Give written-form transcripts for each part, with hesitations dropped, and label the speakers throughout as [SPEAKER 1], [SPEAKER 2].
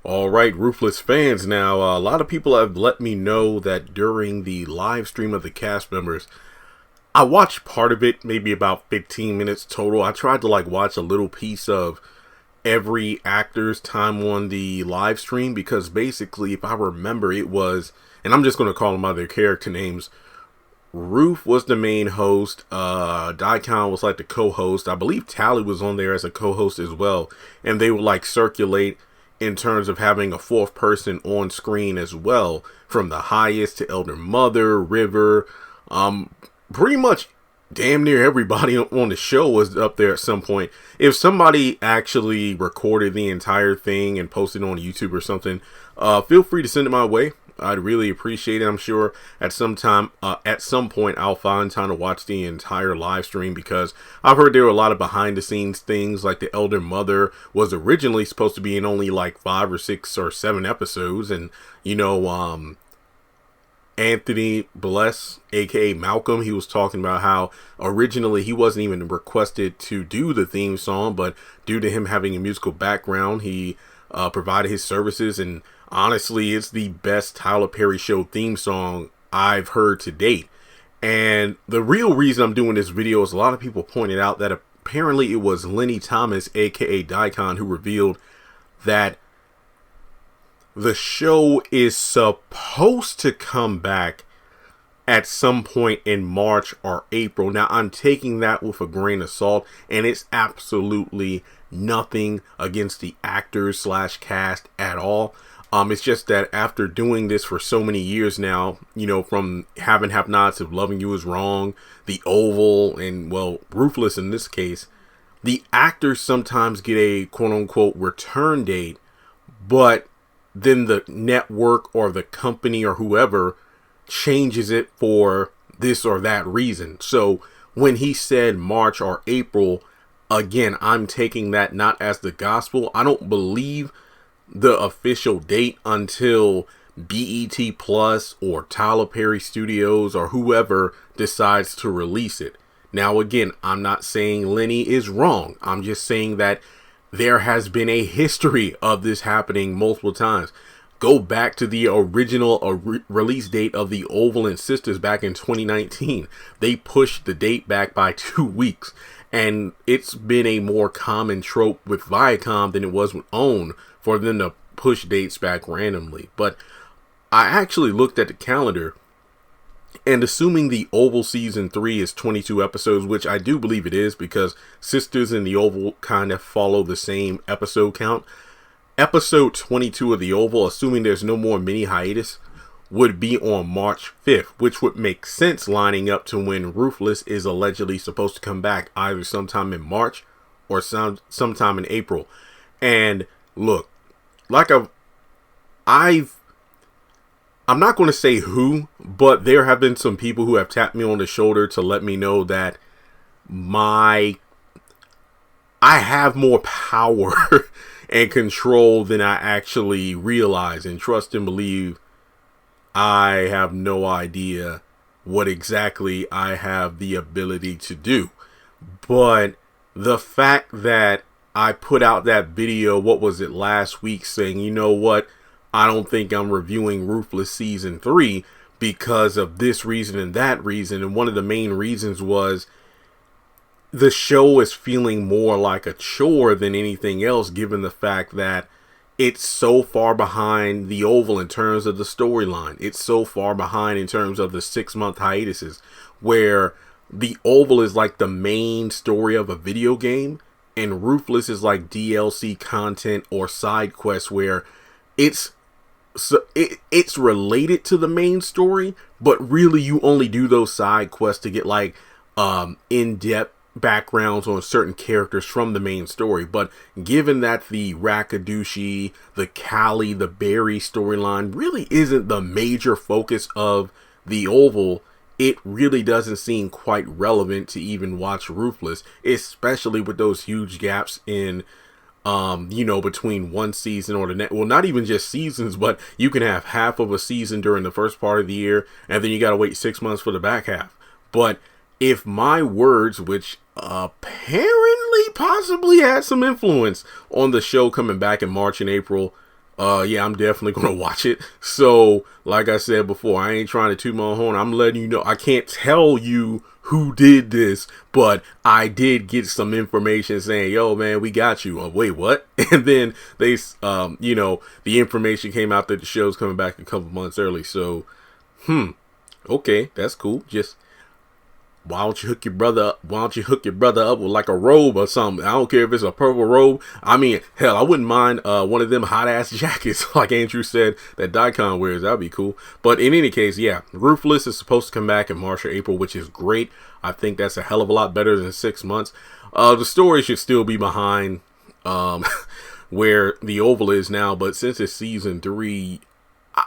[SPEAKER 1] All right, Ruthless fans. Now, a lot of people have let me know that during the live stream of the cast members, I watched part of it, maybe about 15 minutes total. I tried to watch a little piece of every actor's time on the live stream because basically, if I remember, it was, and I'm just going to call them by their character names. Roof was the main host. Daikon was like the co-host. I believe Tally was on there as a co-host as well, and they would circulate in terms of having a fourth person on screen as well, from the highest to Elder Mother, River, pretty much damn near everybody on the show was up there at some point. If somebody actually recorded the entire thing and posted it on YouTube or something, feel free to send it my way. I'd really appreciate it. I'm sure at some point, I'll find time to watch the entire live stream because I've heard there were a lot of behind the scenes things. Like the Elder Mother was originally supposed to be in only 5 or 6 or 7 episodes. And, Anthony Bless, aka Malcolm, he was talking about how originally he wasn't even requested to do the theme song, but due to him having a musical background, he provided his services. And honestly, it's the best Tyler Perry show theme song I've heard to date. And the real reason I'm doing this video is a lot of people pointed out that apparently it was Lenny Thomas, aka Daikon, who revealed that the show is supposed to come back at some point in March or April. Now, I'm taking that with a grain of salt, and it's absolutely nothing against the actors / cast at all. It's just that after doing this for so many years now, from Have and Have Nots of Loving You Is Wrong, The Oval, and, Ruthless in this case, the actors sometimes get a quote-unquote return date, but then the network or the company or whoever changes it for this or that reason. So when he said March or April, again, I'm taking that not as the gospel. I don't believe the official date until BET Plus or Tyler Perry Studios or whoever decides to release it. Now, again, I'm not saying Lenny is wrong. I'm just saying that there has been a history of this happening multiple times. Go back to the original release date of The Oval and Sisters back in 2019. They pushed the date back by 2 weeks. And it's been a more common trope with Viacom than it was with OWN for them to push dates back randomly. But I actually looked at the calendar, and assuming the Oval Season 3 is 22 episodes, which I do believe it is because Sisters and the Oval kind of follow the same episode count, episode 22 of the Oval, assuming there's no more mini hiatus, would be on March 5th, which would make sense lining up to when Ruthless is allegedly supposed to come back, either sometime in March or sometime in April. And look, I'm not going to say who, but there have been some people who have tapped me on the shoulder to let me know that I have more power and control than I actually realize, and trust and believe I have no idea what exactly I have the ability to do. But the fact that I put out that video, what was it, last week, saying, you know what, I don't think I'm reviewing Ruthless Season 3 because of this reason and that reason. And one of the main reasons was the show is feeling more like a chore than anything else, given the fact that it's so far behind the Oval in terms of the storyline. It's so far behind in terms of the 6-month hiatuses, where the Oval is like the main story of a video game, and Ruthless is like DLC content or side quests where it's related to the main story, but really you only do those side quests to get in-depth backgrounds on certain characters from the main story. But given that the Rakadushi, the Callie, the Barry storyline really isn't the major focus of the Oval, it really doesn't seem quite relevant to even watch Ruthless, especially with those huge gaps in between one season or the next. Well, not even just seasons, but you can have half of a season during the first part of the year, and then you got to wait 6 months for the back half. But if my words, which apparently possibly had some influence on the show coming back in March and April, Yeah, I'm definitely gonna watch it. So, like I said before, I ain't trying to toot my own horn. I'm letting you know I can't tell you who did this, but I did get some information saying, "Yo, man, we got you." Wait, what? And then they, the information came out that the show's coming back a couple months early. So, okay, that's cool. Just why don't you hook your brother up? Why don't you hook your brother up with like a robe or something? I don't care if it's a purple robe. I mean, hell, I wouldn't mind one of them hot ass jackets, like Andrew said, that Daikon wears. That'd be cool. But in any case, yeah, Ruthless is supposed to come back in March or April, which is great. I think that's a hell of a lot better than 6 months. The story should still be behind where the Oval is now, but since it's season 3,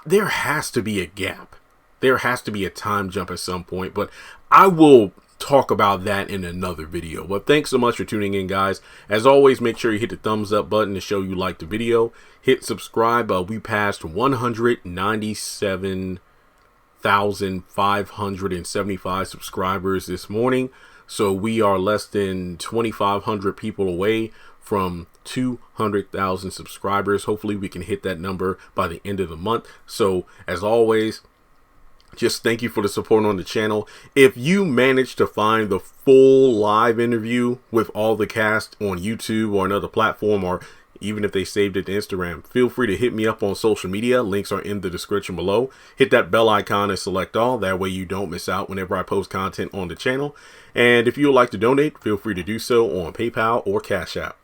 [SPEAKER 1] there has to be a gap. There has to be a time jump at some point, but I will talk about that in another video. But thanks so much for tuning in, guys. As always, make sure you hit the thumbs up button to show you like the video. Hit subscribe. We passed 197,575 subscribers this morning. So we are less than 2,500 people away from 200,000 subscribers. Hopefully we can hit that number by the end of the month. So as always, just thank you for the support on the channel. If you manage to find the full live interview with all the cast on YouTube or another platform, or even if they saved it to Instagram, feel free to hit me up on social media. Links are in the description below. Hit that bell icon and select all. That way you don't miss out whenever I post content on the channel. And if you would like to donate, feel free to do so on PayPal or Cash App.